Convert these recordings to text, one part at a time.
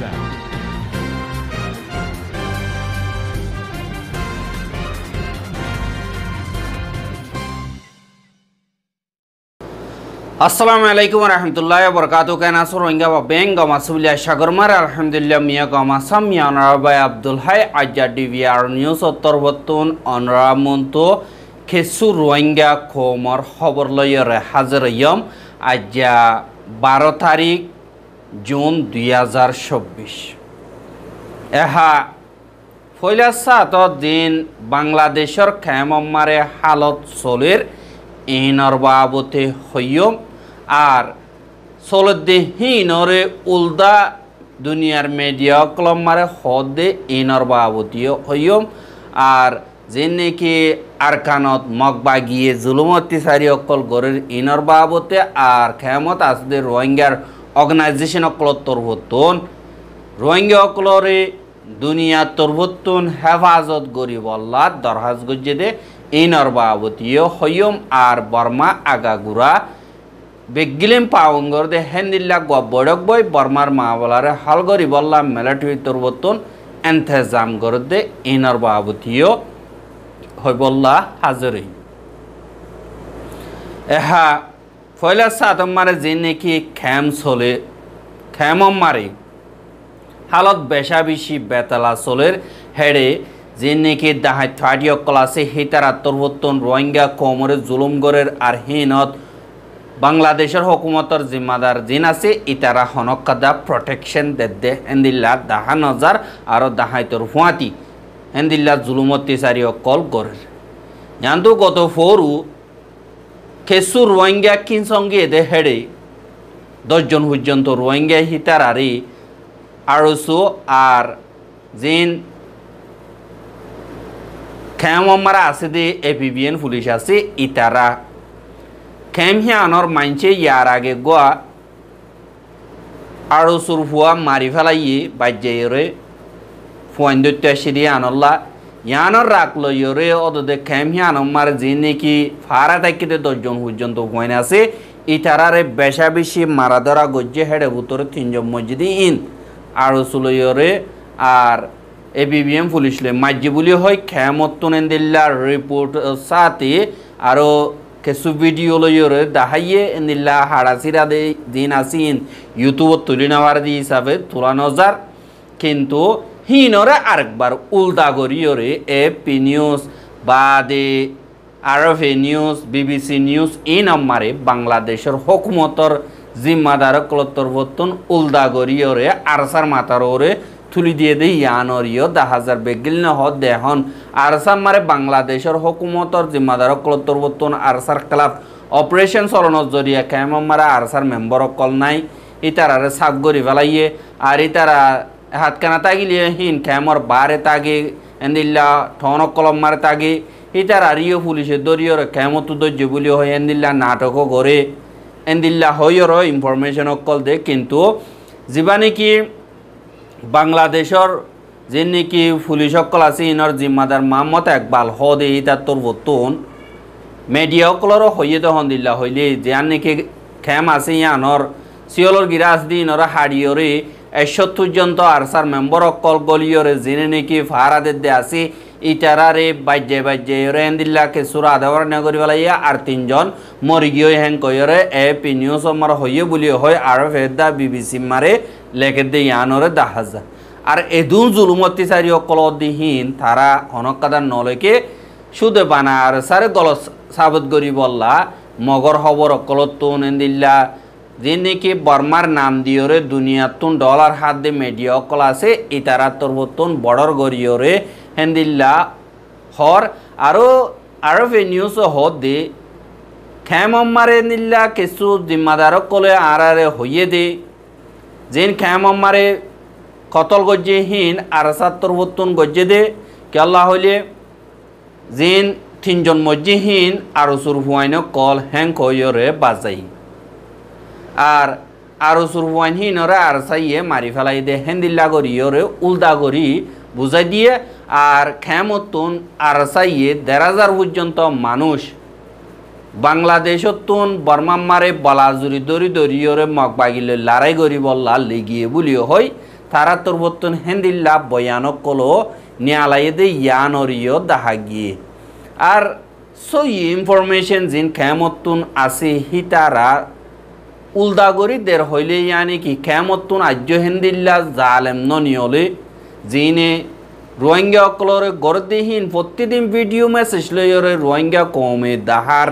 sound. আসসালামু আলাইকুম রহমতুল্লাহ বরকাত কেন আসো রোহিঙ্গা বা বেং গমা সুবিলিয়া সাগরমার আলহামদুলিল্লাহ মিয়া গমা সামিয়া অনারাবাই আব্দুল হাই আজ্জা ডিভিআর নিউজ উত্তর বর্তন অনরামন্ত খেসু রোহিঙ্গা খোমর খবর লইরে হাজির ইয়ম আজ্জা 12 তারিখ জুন 2024 এহা ফয়লা সাত দিন বাংলাদেশের খেমমারে হালত চলের ইনর বাবতে হইয়ম আর চলদে হিনরে উলদা দুনিয়ার মিডিয়া কলমারে হদে ইনর বাবতীয় হইয়ম আর যে নাকি আরকানত মগবা গিয়ে জুলুমতি সারি অকল গরের ইনর বাবতে আর খেমত আসদের রোহিঙ্গার অর্গানাইজেশন অকল তরবতন রোহিঙ্গা অকলরে দুনিয়া তরবতন হেফাজত গরিব আল্লাহ দরহাজ গজ্জে দে ইনর বাবতীয় হইয়ম আর বর্মা আগাগুড়া বেগিলিম পাওঙ্গর দে হেন্দিল্লা গবড়ক বই বর্মার মাওলারে হালগরি বল্লা মেলাটুই তরবতন এন্তেজাম গর দে ইনর বাবতীয় হই বল্লা হাজরি এহা ফয়লা সাতম মারে যে নাকি খেম চলে খেমম মারে হালত বেশা বেশি বেতালা চলের হেড়ে যে নাকি দাহাই থার্টি অকল আছে হিতারা তরবতন রোহিঙ্গা কোমরে জুলুমগরের আর হিনত বাংলাদেশের হুকুমতর জিম্মাদার জিন আছে ইতারা হনকাদা প্রটেকশন দে হেন্দিল্লা দাহা নজার আর দাহাই তোর ফুয়াতি হেন্দিল্লা জুলুমতি সারি অকল গরের ইয়ান্তু গত ফোরু খেসু রোহিঙ্গা কিন সঙ্গে দে হেড়ে 10 জন পর্যন্ত রোহিঙ্গা হিতারারি আরসু আর জিন খেমমারা আছে দে এপিবিএন পুলিশ আছে ইতারা খেম হিয়ানর মাইনছে ইয়ার আগে গোয়া আরসুর ফুয়া মারি ফেলাইয়ে বাজ্যাইরে ফুয়ান দৈত্য সিরিয়ে আনল্লা ইয়ানর রাখলো ইরে অদে খেম হিয়ানর মারে যে নাকি ফারা থাকিতে 10 জন পর্যন্ত ফুয়ান আছে ইতারারে বেশা বেশি মারা ধরা গজ্জে হেডে ভিতরে 3 জন মসজিদে ইন আরসুল ইরে আর এবিবিএম পুলিশ লে মাঝি বলি হয় খেমতন দিল্লা রিপোর্ট সাথে আরো কিছু ভিডিও লইরে দাহাইয়ে এন্দিল্লা হাড়াচিরা দে দিন আসিন ইউটিউবত তুলি নেওয়ার দি হিসাবে তোলা নজার কিন্তু হিনরে আরেকবার উল্টা করিয়রে এপি নিউজ বা দে আরএফএ নিউজ বিবিসি নিউজ এই নাম্বারে বাংলাদেশের হুকুমতর জিম্মাদার কলতর বর্তন উল্টা করিয়রে আরসার মাথার ওরে তুলি দিয়ে দেই ইয়ানরিও 10,000 বেগিল ন হদ দেহন আরসার মারে বাংলাদেশের হুকুমতর জিম্মাদার কলতর বর্তন আরসার ক্লাব অপারেশন চলনের জরিয়া কেমন মারা আরসার মেম্বার কল নাই ইতারারে সাফ গরি ফেলাইয়ে আর ইতারা হাত কানা তাগিলিয়ে হিন কেমর বারে তাগে এন্দিল্লা ঠন কলম মারে তাগে ইতারা রিও পুলিশে দরিয়র কেমত দর্য বলি হয় এন্দিল্লা নাটকও করে এন্দিল্লা হইয়র ইনফরমেশন কল দে কিন্তু যিবা নাকি বাংলাদেশের যে নাকি পুলিশ সকল আছে ইনর জিম্মাদার মোহাম্মদ ইকবাল হদে ইতার তোর বর্তন মিডিয়া সকলেরও হইয়ে তখন দিল্লা হইলে যে নাকি খেম আছে ইয়ানর সিওলর গিরাজ দি ইনর হাড়িয়রে 71 পর্যন্ত আরসার মেম্বর অকল গলিয়রে জেনে নাকি ফারাদের দে আছে ইটারারে বাজ্যে রেন্দিল্লাকে সুরা আদাবর নগরী বেলাইয়া আর 3 জন মরি গিয়ে হ্যাং কয়রে এপি নিউজ আমার হইয়ে বলি হয় আর ফেদা বিবিসি মারে লেখে দে ইয়ানরে 10,000 আর এদুন জুলুমতি সারি অকল দিহীন তারা হনকাদার নলেকে সুদে বানা আর সারে গল সাবত গরি বললা মগর খবর অকল তুন এন্দিল্লা যে নাকি বর্মার নাম দিয়রে দুনিয়াতুন ডলার হাত দে মিডিয়া অকল আছে ইতারা তরবতন বড়র গরিয়রে হেন্দিল্লা হর আরো আরএফএ নিউজ হদ দে খেমমারে নিল্লা কিছু জিম্মাদার কলে আরে হইয়ে দে যেন খেমমারে কতল গজ্জে হিন আর 70 গজ্জে দে কেল্লা হইলে যেন 3 জন মজ্জে হিন আরো সুর হুয়াইন কল হ্যাং কইরে বাজাই আর আরো সুর হুয়াইন হিনরে আর সাইয়ে মারি ফেলাই দে হেন্দিল্লা গরিয়রে উল্টা গরি বুঝাই দিয়ে আর খেমতন আর সাইয়ে 1,500 পর্যন্ত মানুষ বাংলাদেশতন বর্মাম্মারে বলাজুরি দরি দরিয়রে মগবাগিলে লড়াই করি বললা লেগিয়ে বলিও হয় তারা তোরবতন হেন্দিল্লা বয়ানক কলো নিয়ালাইদে ইয়ানরিয় দাহাগিয়ে আর সই ইনফরমেশন জিন কেমতুন আছে হিতারা উলদাগরিদের হইলে ইয়ানি কি কেমতুন আজ্য হেন্দিল্লা জালেম নিয়লে জিনে রোহিঙ্গা অকলরে গরদেহীন প্রতিদিন ভিডিও মেসেজ লইরে রোহিঙ্গা কমে দাহার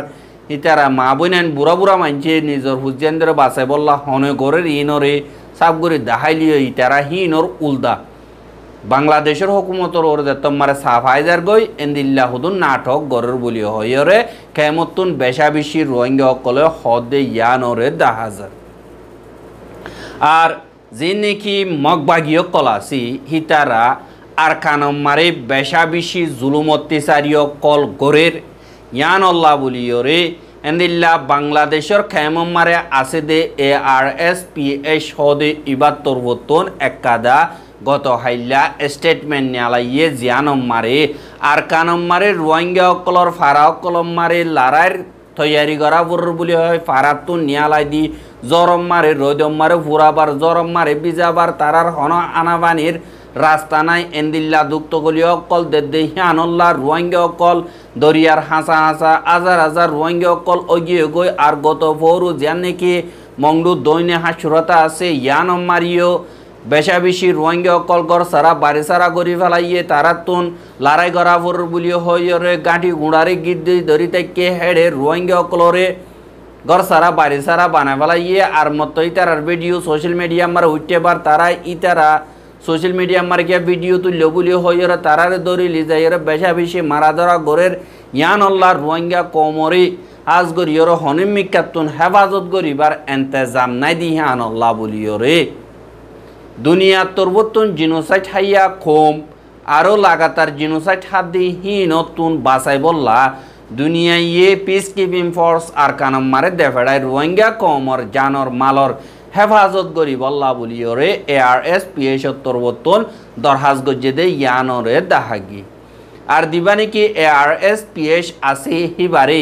ইতারা মা বইনান বুড়া বুড়া মানছে নিজের হুজেন্দ্র বাসায় বললা হনে গরের ইনরে সাব করে দাহাইলিও ইতারা হিনর উলদা বাংলাদেশের হুকুমতর ওর তোমারে সাফাইজার গই এন্দিল্লা হুদুন নাটক গরের বলি হইরে কেমতুন বেশা বেশি রোহিঙ্গা অকলে হদে ইয়ানরে দাহাজার আর যে নাকি মগবাগীয় কলাসি হিতারা আর কানম মারে বেশা বেশি জুলুম অত্যাচারীয় কল গরের ইয়ান আল্লাহ বলিওরে এন্দিল্লা বাংলাদেশের খেমম মারে আছে দে ARSPH হদে ইবাদ তরবতন একাদা গত হাইল্লা স্টেটমেন্ট নিয়ালাইয়ে জিয়ানম মারে আর কানম মারে রোহিঙ্গা অকলর ফারা অকলম মারে লারার তৈয়ারি করা পুর বলি হয় ফারাতুন নিয়ালাই দি জরম মারে রোদম মারে ফুরাবার জরম মারে বিজাবার তারার হন আনাবানির রাস্তা নাই এন্দিল্লা দুক্তগলি অকল দে হিয়ানল্লা রোহিঙ্গা অকল দরিয়ার হাসা হাসা হাজার হাজার রোহিঙ্গা অকল অগিয়ে গই আর গত ফৌরু যান নাকি মংডু দৈনে হাসুরতা আছে ইয়ানম মারিও বেশা বেশি রোহিঙ্গা অকল গড় সারা বাড়ি সারা গড়ি ফেলাইয়ে তারাতুন লড়াই গড়াফর বলিও হইরে গাঁঠি গুঁড়ারে গিট ধরি থেকে হেড়ে রোহিঙ্গা অকলরে গড় সারা বাড়ি সারা বানায় ফেলাইয়ে আর মতো ইতারার ভিডিও সোশ্যাল মিডিয়া আমার উঠতে বার তারা ইতারা সোশ্যাল মিডিয়া আমার গিয়া ভিডিও তুললো বলিও হইরে তারারে দড়ি লিজাইরে বেশা বেশি মারা ধরা গড়ের ইয়ান আল্লাহ রোহিঙ্গা কমরে আজ গড়িয়র হনিমিকাতুন হেফাজত গরিবার এন্তেজাম নাই দি ইয়ান আল্লাহ বলিয়রে দুনিয়া তরবতুন জিনোসাইড হাইয়া খোম আরও লাগাতার জিনোসাইড হাত দি নতুন বাসাই বললা দুনিয়া ইয়ে পিস কিপিং ফোর্স আর কানম মারে দেফেড়ায় রোহিঙ্গা কমর জানর মালর হেফাজত করি বল্লা বলিওরে ARSPH তরবতুন দরহাজ গজ্জেদে ইয়ানরে দাহাগি আর দিবানি কি ARSPH আছে হিবারে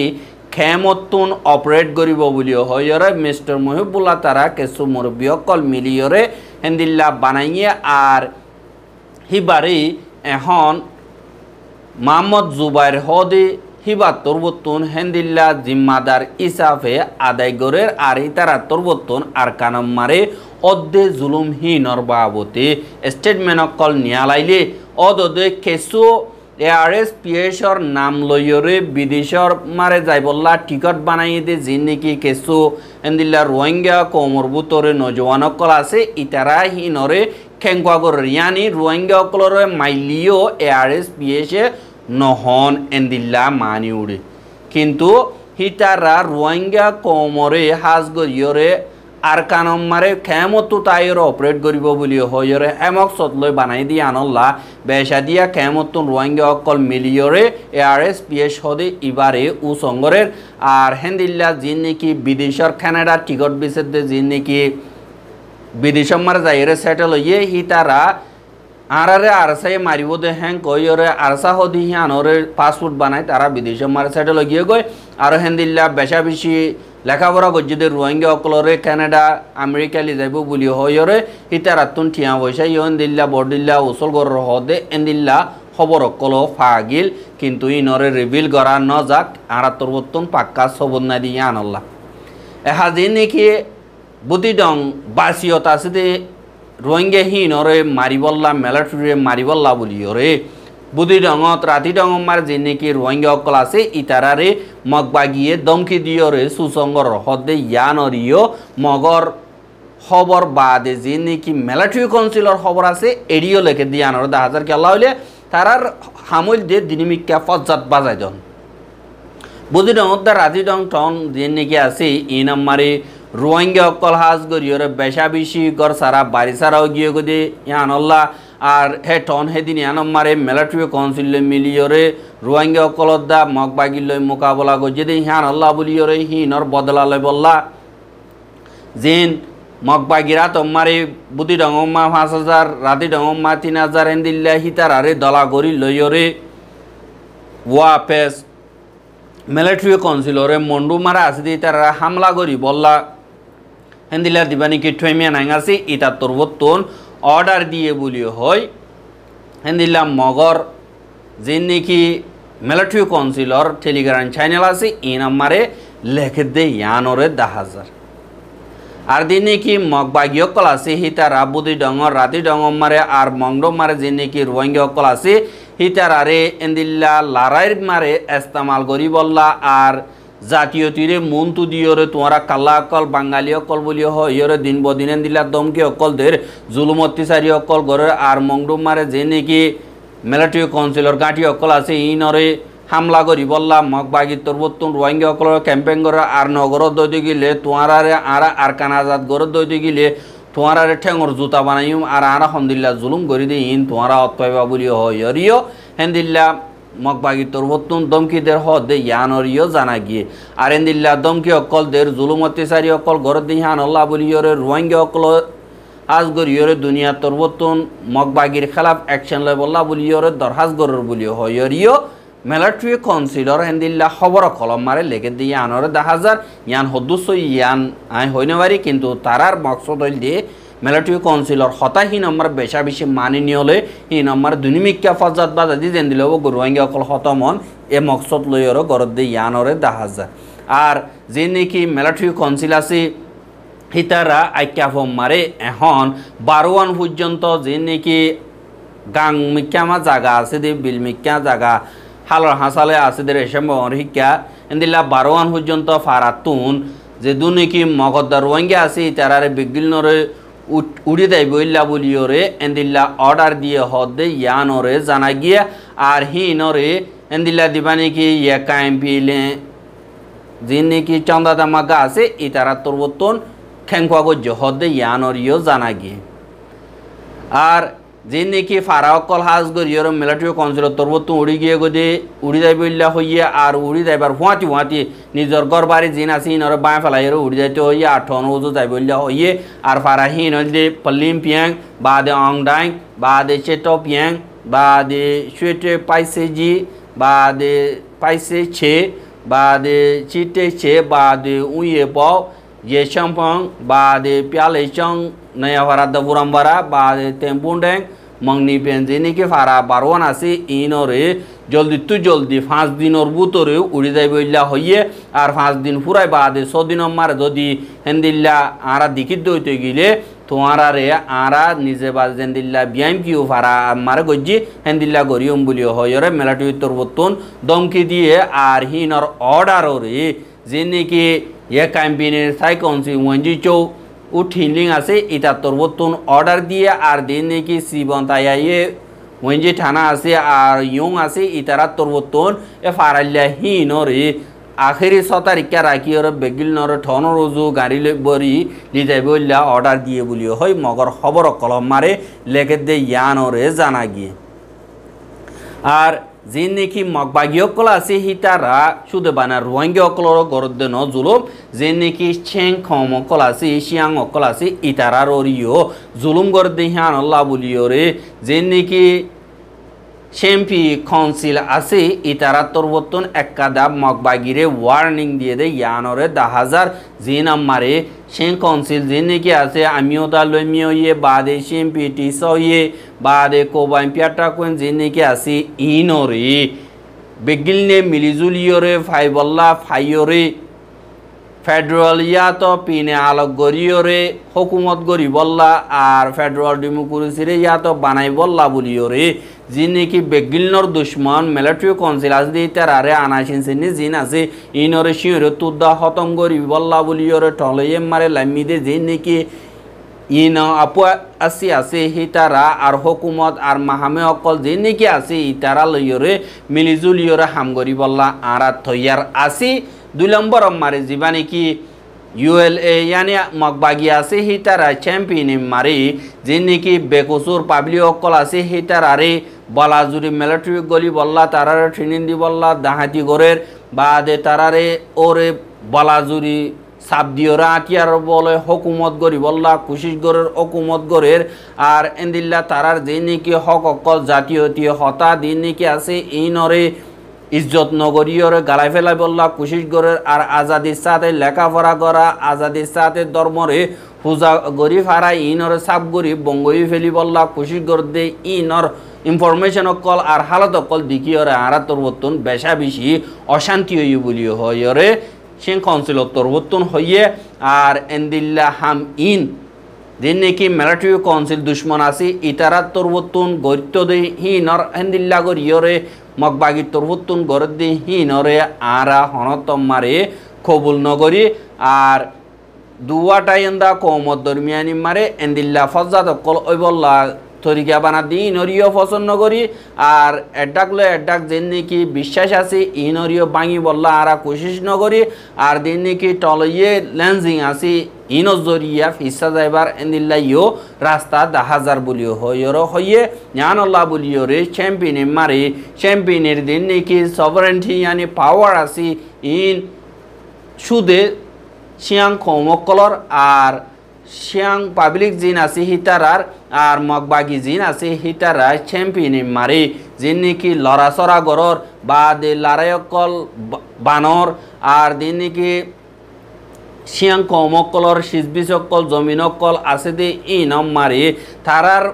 খেমতুন অপারেট করিব বলিও হইরে মিস্টার মহিবুল্লাহ তারা কিছু মুরব্বী অকল মিলিয়রে হেন্দিল্লা বানাইয়ে আর হিবারে এখন মোহাম্মদ জুবাইর হদে হিবা তরবতুন হেন্দিল্লা জিম্মাদার ইসাফে আদায় গরের আর ইতারা তরবতুন আর কানম মারে অদ্দে জুলুমহীনর বাবতে স্টেটমেন্ট অকল নিয়ালাইলে অদে কেসু ARSPHর নাম লইরে বিদেশর মারে যাই বললা টিকট বানাইয়ে দে যে নাকি কেসু এন্দিল্লা রোহিঙ্গা কোমর বুতরে নজওয়ান অকল আছে ইতারা হিনরে খেঙ্কা গরের ইয়ানি রোহিঙ্গা অকলরে মাইলিও ARSPH নহন এন্দিল্লা মানি উড়ে কিন্তু হিতারা রোহিঙ্গা কোমরে হাজ গরিয়রে আর কানম মারে খেমতো তাইর অপারেট করিব বলি হইরে হেমক সতলৈ বানাই দিয়ে আনল্লা বেশা দিয়া খেমতুন রোহিঙ্গা অকল মিলিয়রে ARSPH হদে ইবারে উ সঙ্গরের আর হেন্দিল্লা যে নাকি বিদেশর কানাডা টিকট বিসেদ যে নাকি বিদেশর মারে যাইরে সেটেল হইয়ে হিতারা আরারে আরসাই মারিব দে হ্যাং কইরে আরসা হদি হিয়ানরে পাসপোর্ট বানায় তারা বিদেশে মারে সেটেল গিয়ে গই আর হেন্দিল্লা বেশা বেশি লেখাপড়া গজ্জে রোহিঙ্গা অকলরে কানাডা আমেরিকা লি যাইব বলি হইরে হিতারাতুন ঠিয়া পয়সা ইন্দিল্লা বরদিল্লা উসল গর হদে এন্দিল্লা খবর অকল ফাগিল কিন্তু ইনরে রিভিল করা ন যাক আরা তরবতুন পাক্কা সবন না দিয়ে আনল্লা এহাজি নাকি বুদিডং বাসিয়ত আছে দে রোহিঙ্গা হিনরে মারিবল্লা মেলাটুরে মারিবল্লা বলিওরে বুদি ডঙত রাতি ডঙ মার যে নাকি রোহিঙ্গা অকল আছে ইতারারে মগবাগিয়ে দমকি দিয়রে সুসঙ্গর হদে ইয়ানরিও মগর খবর বাদে যে নাকি মিলিটারি কাউন্সিলর খবর আছে এডিও লেখে দিয়ে আনর 10,000 কে আল্লাহ হইলে তারার হামল দিয়ে দিনমিকা ফজ্জাত বাজাই দন বুদি ডঙত রাতি ডং টন যে নাকি আছে ই নাম্বারে রোহিঙ্গা অকল হাজ গরিয়রে বেশা বেশি গর সারা বাড়ি সারাও গিয়ে গদে ইয়ানল্লা আর হে টন হেদিন ইয়ানম মারে মিলিটারি কাউন্সিল মিলিয়রে রোহিঙ্গা অকলত দা মগবাগিল মোকাবলা গজে দে ইয়ানল্লা বলিয়রে হিনর বদলা লয় বললা জিন মগবাগিরা তোমারে বুদি ডঙম্মা 5,000 রাতি ডঙম্মা 3,000 এন্দিল্লা হিতারারে দলা গরি লইয়রে ওয়াপেস মিলিটারি কাউন্সিলরে মন্ডু মারা আছে দি তারা হামলা করি বললা হেন্দিলা দিবানি কি ঠেমিয়া নাঙাসি ইটা তরবতুন অর্ডার দিয়ে বলি হয় হেন্দিল্লা মগর যে নাকি মিলিটারি কাউন্সিলর টেলিগ্রাম চ্যানেল আছে এই নাম্বারে লেখে দে ইয়ানরে 10,000 আর দিন নাকি মগবাগী অকল আছে হিতার বুদি ডঙর রাতি ডঙর মারে আর মংডম মারে যে নাকি রোহিঙ্গা অকল আছে হিতার আরে এন্দিল্লা লারাইর মারে ইস্তেমাল করি বললা আর জাতীয় তীরে মন্তু দিয়রে তোমরা কাল্লা অকল বাঙালি অকল বলি হইরে দিন বদিন এন্দিল্লা দমকি অকল দের জুলুম অত্যাচারী অকল গরের আর মংডম মারে যে নাকি মিলিটারি কাউন্সিলর গাঁটি অকল আছে ইনরে হামলা করি বললা মগবাগী তরবতুন রোহিঙ্গা অকল ক্যাম্পেইন করে আর নগর দইতে গেলে তোমারারে আর কানাজাত গর দইতে গেলে তোমারারে ঠেঙর জুতা বানাইম আর আরা হন্দিল্লা জুলুম করি দে ইন তোমারা অতপাইবা বলি হইরিও হেন্দিল্লা মগবাগী তরবতুন দমকিদের হদে ইয়ানরিও জানা গিয়ে আর এন্দিল্লা দমকি অকল দের জুলুম অত্যাচারী অকল গর দিহান আল্লাহ বলিয়রে রোহিঙ্গা অকল আজ গরিয়রে দুনিয়া তরবতুন মগবাগীর খেলাফ অ্যাকশন লয় বল্লা বলিয়রে দরহাজ গরর বলি হইরিও মিলিটারি কাউন্সিলর হেন্দিল্লা খবর কলম মারে লেগে দিয়ে আনরে 10,000 ইয়ান হদুস ইয়ান আই হইনে পারি কিন্তু তারার মকসদ হইল দিয়ে মিলিটারি কাউন্সিলর হতা হি নম্বর বেশা বেশি মাননীয় হলে হি নম্বর দুনিমিকা ফজাত বাদ দি দেন দিল রোহিঙ্গা অকল হতমন এ মকসদ লইর গরদ দিয়ে ইয়ানরে 10,000 আর যে নাকি মিলিটারি কাউন্সিল আছে হিতারা আইক্যাফম মারে এখন 12 পর্যন্ত যে নাকি গাং মিক্যামা জায়গা আছে দে বিল মিক্যা জায়গা হালর হাসালে আছে দের এসম্বর শিক্ষা এন্দিল্লা 12 পর্যন্ত ফারাতুন যে দুনিকি মগদ্দার রোহিঙ্গা আছে তারারে বিগিলনরে উড়ি দেয় বইল্লা বলিওরে এন্দিল্লা অর্ডার দিয়ে হদে ইয়ানরে জানা গিয়া আর হিনরে এন্দিল্লা দিবানি কি ইয়াকা এমপিলে যে নাকি চন্দা দামাগা আছে ই তারা তরবতন খেংখোয়া গজ্য হদে ইয়ানরিও জানা গিয়ে আর যে নাকি ফারা অকল হাজ গরিয়র মিলিটারি কাউন্সিলর তরবতুন উড়ি গিয়ে গদে উড়ি যাই বইল্লা হইয়া আর উড়ি যাইবার হুঁয়াতি হুঁয়াতি নিজের ঘর বাড়ি জিন আছে ইনরে বাঁ ফেলাইরে উড়ি যাইতে হইয়া আর ঠন উজু যাই বইল্লা হইয়ে আর ফারা হিন হইলে পল্লিম পিয়াং বা দে অংডাং বা দে চেটো পিয়াং বা দে সুয়েটে পাইছে জি বা দে পাইছে ছে বা দে চিটে ছে বা দে উইয়ে পাও ये शंपंग बादे प्याले चंग नया फारा दबुरम्बरा बादे तेम्पुंडेंग मंगनी पेंजिनी के फारा बारवन आसी इनरे जल्दी तु जल्दी 5 दिन और बुतरे उड़ी जाय बइल्ला हइये और 5 दिन पुराय बादे 100 दिन मार जदि हेंदिल्ला आरा दिकित दइते गिले তোমারা রে আরা নিজে বাজেন্দিল্লা বিয়াম কিউ ফারা মারে গজ্জি হেন্দিল্লা গরিয়ম বলিও হয়রে মেলাটি তরবতুন দমকি দিয়ে আর হিনর অর্ডার রে যে নাকি এ ক্যাম্পেইনের সাইকনসি ওয়ানজি চৌ উঠিলিং আছে এটা তরবতুন অর্ডার দিয়ে আর দিন নাকি সিবন্তায়ে ওয়ানজি থানা আছে আর ইয়ং আছে ইতারা তরবতুন এ ফারাল্লা হিনরে আখেরি 6 তারিখে রাখি ওর বেগিল নর ঠন রোজু গাড়ি বরি লিজাই বইলা অর্ডার দিয়ে বলিও হয় মগর খবর কলম মারে লেগে দে ইয়ানরে জানা গিয়ে আর যে নাকি মগবাগী অকল আছে হিতারা শুধু বানা রোহিঙ্গা অকলর গরদ্দে ন জুলুম যে নাকি ছেং খম অকল আছে শিয়াং অকল আছে ইতারার ওরিও জুলুম গরদ্দে হিয়ান আল্লাহ বলিও রে যে নাকি চ্যাম্পি কাউন্সিল আছে ইতারা তরবতুন একাদা মগবাগিরে ওয়ার্নিং দিয়ে দে ইয়ানরে 10,000 যে নাম্বারে সেন কাউন্সিল যে নাকি আছে আমিও দা লমিও ইয়ে বাদে চ্যাম্পি টিসো ইয়ে বাদে কোবাইম পিয়াটা কোন যে নাকি আছে ইনরে বেগিলনে মিলিজুলিয়রে ফাইবল্লা ফাইয়রে ফেডারেল ইয়াতো পিনে আলোক গরিয়রে হুকুমত গরি বল্লা আর ফেডারেল ডেমোক্রেসিরে ইয়াতো বানাই বল্লা বলিয়রে যে নাকি বেগিলনর দুশ্মন মিলিটারি কাউন্সিল আজ দিয়ে তারারে আনাসিন সিনি জিন আছে ইনরে শিওরে তুদা খতম গরি বল্লা বলিয়রে টলয়ে মারে লামিদে যে নাকি ইন আপু আসি আছে হিতারা আর হুকুমত আর মাহামে অকল যে নাকি আছে ইতারা লইয়রে মিলিজুলিয়রে হামগরি বল্লা আরা থইয়ার আসি 2 নম্বর মারে জীবানি কি ULA यानी मगबागी আছে হিতারা চ্যাম্পিয়ন মারি যে নাকি বেকসুর পাবলিক অকল আছে হিতারারে বলাজুরি মিলিটারি গলি বল্লা তারারে ট্রেনিং দি বল্লা দাহাতি গরের বাদে তারারে ওরে বলাজুরি সাবদিওরা আটিয়ার বলে হুকুমত গরি বল্লা কুশিশ গরের হুকুমত গরের আর এন্দিল্লা তারার যে নাকি হক অকল জাতীয়তীয় হতা দিন নাকি আছে ইনরে ইজ্জত নগরীয়রে গালাই ফেলাই বললা কুশিশ গরের আর আজাদির সাথে লেখাপড়া করা আজাদির সাথে ধর্মরে পূজা গরি ফারা ইনর সাব গরি বঙ্গই ফেলি বললা খুশি গরদে ইনর ইনফরমেশন অকল আর হালত অকল দিকি ওরে আরা তরবতন বেশা বেশি অশান্তি হই বলি হয়রে সে কাউন্সিল তরবতন হইয়ে আর এন্দিল্লা হাম ইন যে নাকি মিলিটারি কাউন্সিল দুশ্মন আছে ইতারা তরবতন গরিত দে হিনর এন্দিল্লা গরিয়রে মগবাগি তরবতন গরদ দে হিনরে আরা হনতম মারে কবুল নগরী আর দুয়াটাইন্দা কৌমত দরমিয়ানি মারে এন্দিল্লা ফজাত কল ওইবল্লা তরিকা বানা দি ইনরিও পছন্দ করি আর এডাক লো এডাক যেন নাকি বিশ্বাস আছে ইনরিও ভাঙি বললা আরা কোশিশ নগরী আর দিন নাকি টলইয়ে লেন্সিং আছে ইনো জরিয়া ফিসা যাইবার এন্দিল্লা ইও রাস্তা 10,000 বলিও হইর হইয়ে জানল্লাহ বলিও রে চ্যাম্পিয়ন মারে চ্যাম্পিয়নের দিন নাকি সভারেন্টি yani পাওয়ার আছে ইন সুদে শিয়াং কৌমকলর আর শিয়াং পাবলিক জিন আছে হিতারার আর মগবাগি জিন আছে হিতারা চ্যাম্পিয়ন মারে যে নাকি লড়াচড়া গরর বা দে লড়াইকল বানর আর দিন নাকি শিয়াং কৌমকলর সিজবিসকল জমিনকল আছে দে ইনম মারে তারার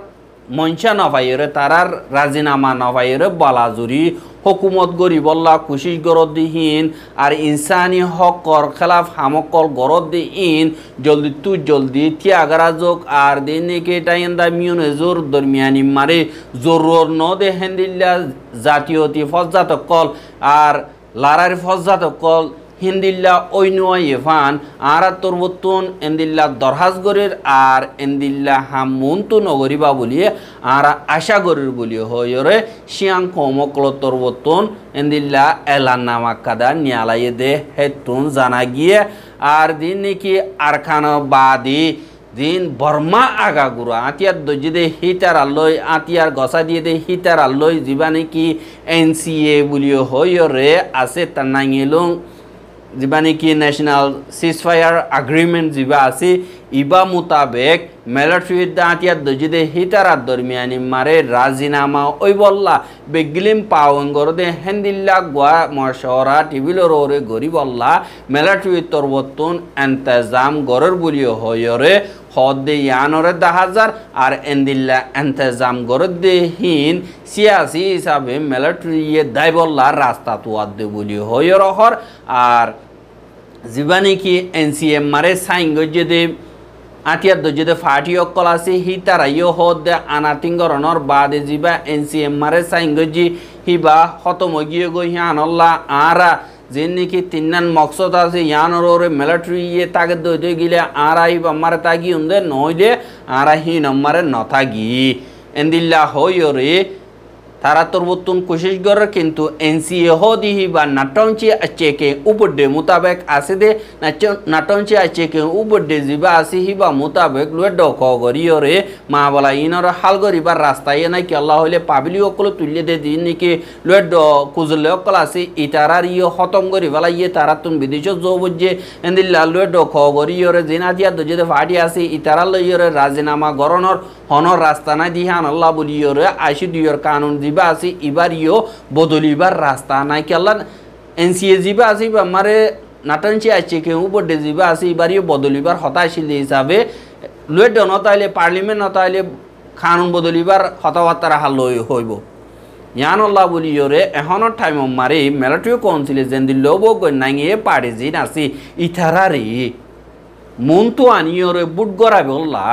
মঞ্চা নভাইরে তারার রাজিনামা নভাইরে বলাজুরি হুকুমত গরি বল্লা কুশিস গরদ্দিহীন আর ইনসানি হকর খেলাফ হামকল গরদ্দিহীন জলদি তু জলদি তিয়াগরাজক আর দিনকে টাইন্দা মিউনেজোর দরমিয়ানি মারে জরুর ন দে হেন্দিল্লা জাতীয়তি ফজ্জাতকল আর লারার ফজ্জাতকল হিন্দিল্লা ঐনুয়া ইফান আরা তরবতুন এন্দিল্লা দরহাজগরের আর এন্দিল্লা হামুন্তু নগরিবা বলিয়ে আরা আশা গরের বলিয়ে হয়রে শিয়াং কৌমকল তরবতুন এন্দিল্লা এলান্নামা কাদা নিয়ালাইয়ে দে হেতুন জানা গিয়ে আর দিন নাকি আরখানা বাদি দিন বর্মা আগা গুরু আতিয়ার দজি দে হিটার আল্লই আতিয়ার গসা দিয়ে দে হিটার আল্লই যিবা নাকি NCA বলিয়ে হয়রে আছে তার নাঙিলুং যিবা নাকি ন্যাশনাল সিজফায়ার এগ্রিমেন্ট যিবা আছে ইবা মোতাবেক মিলিটারি দাঁতিয়ার দজিদে হিতারার দরমিয়ানি মারে রাজিনামা ওই বললা বেগলিম পাওয়ঙ্গর দে হেন্দিল্লা গোয়া মশরা টিবিলর ওরে গরি বললা মিলিটারি তরবতন এন্তেজাম গরের বলিও হয়রে হদ দে ইয়ানরে 10,000 আর এন্দিল্লা এন্তেজাম গরের দে হিন সিয়াসি হিসাবে মিলিটারি দায় বললা রাস্তা তোয়াদ দে বলিও হয়র হর আর যিবা নাকি NCA মারে সাইন গজে দে আতিয়ার দজে ফাটি অকল আছে হিতারা ইয় হদ আনাতিঙ্গরণর বাদে যিবা NCA মারে সাইন গজি হিবা খতম গিয়ে গো হিয়ানল্লা আরা যে নাকি তিনান মকসদ আছে ইয়ানর মিলিটারি ইয়ে তাকে দই গিলে আরা হিবা মারে তাগি উন্দে নইলে আরা হি নম্বরে নথাগি এন্দিল্লা হইরে তারা তরবতুন কোশিশ গরের কিন্তু NCA হদিহি বা নাটঞ্চি আচেকে উপডে মোতাবেক আছে দে নাটঞ্চি আচেকে উপডে যিবা আছে হিবা মোতাবেক লুয়ে ডক গরিয়রে মা বলা ইনর হাল গরিবার রাস্তায় নাই কি আল্লাহ হইলে পাবলি অকল তুললে দে দিন নাকি লুয়ে ড কুজলে অকল আছে ইতারার ইয়ে খতম করি বলা ইয়ে তারা তুন বিদেশ জবজে এন্দিল্লা লুয়ে ডক গরিয়রে জিনা দিয়া দজে ফাটি আছে ইতারা লইয়রে রাজিনামা গরনর হনর রাস্তা নাই দিহান আল্লাহ বলিয়রে আইসি দিয়র কানুন যিবা আছে ইবারিও বদলিবার রাস্তা নাই কি আল্লাহ NCA যিবা আছে আমারে নাটনচি আছে কে উপডে যিবা আছে ইবারিও বদলিবার হতাশীল হিসাবে লুয়ে ড নতাইলে পার্লিমেন্ট নতাইলে কানুন বদলিবার হতাবার্তা হাল হইব ইয়ান আল্লাহ বলিয়রে এখনৰ টাইম মারে মিলিটারি কাউন্সিলে যেন লব গনাঙে পাড়ে জিন আছে ইথারারে মন্তু আনিয়রে বুট গড়া বললা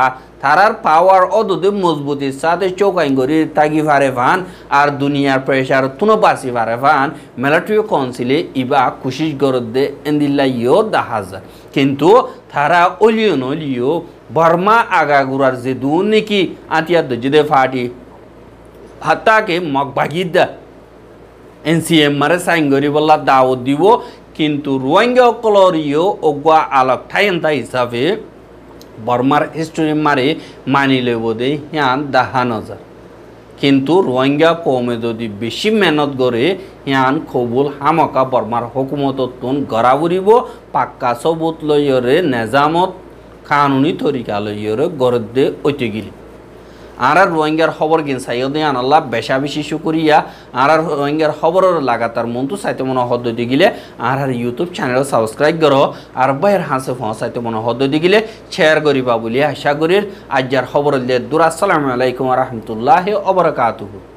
তারার পাওয়ার অদুদে মজবুতির সাথে চৌকাই গরি তাগি ফারে ফান আর দুনিয়ার প্রেশার তুনো বাসি ফারে ফান মিলিটারি কাউন্সিলে ইবা কুশিশ গরদে এন্দিল্লা ইয় 10,000 কিন্তু তারা অলিও নলিও বর্মা আগাগুরার যে দুন নাকি আতিয়ার দজিদে ফাটি হাত্তাকে মগবাগিদা NCA মারে সাইন গরি বললা দাওয়াত দিব কিন্তু রোহিঙ্গা কলরিও ওগা আলোক ঠাইন্তা হিসাবে বর্মার হিস্টোরি মারে মানিলে বোধে হিয়ান 10,000 কিন্তু রোহিঙ্গা কমে যদি বেশি মেহনত করে হিয়ান খবুল হামকা বর্মার হুকুমতন গড়া বুড়িব পাক্কা সবুত লইয়রে নেজামত কানুনি তরিকা লইয়রে গড়দে ঐতে গিলি আর রোহিঙ্গার খবর গিন সাইয়দ আনাল্লাহ বেশা বেশি শুকরিয়া আর রোহিঙ্গার খবরের লাগাতার মন্তু সাইতে মনে হদ্দি গিলে আর ইউটিউব চ্যানেল সাবস্ক্রাইব করো আর বাইরের হাসে সাইতে মনে হদ্দি গিলে শেয়ার করিবা বলি আশা করির আজ্জার খবর দূর। আসসালামু আলাইকুম ওয়া রাহমাতুল্লাহি ওয়া বারাকাতুহু।